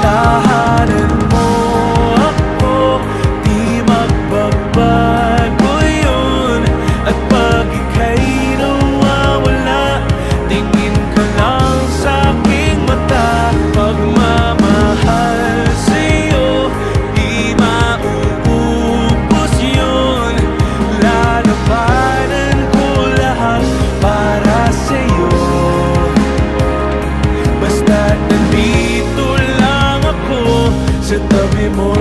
tahanan mo ako, di magbabago yun. At pag ika'y nawawala, tingin ka lang sa'king mata. Pagmamahal sa'yo, di mauubos yun. Lalabanan ko lahat para sa'yo, basta't nandito lang ako sa tabi mo.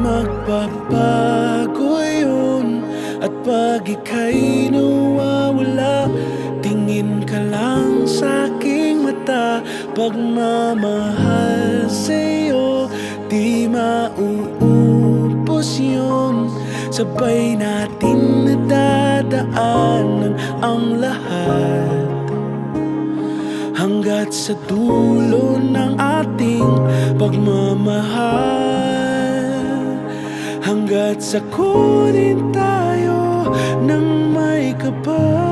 Magbabago yun. At pag ika'y nawawala, tingin ka lang sa'king mata. Pagmamahal sa'yo, di mauubos yun. Sabay natin nadadaanan ang lahat, hanggat sa dulo ng ating pagmamahal. Hanggat sa kunin tayo ng may kapal.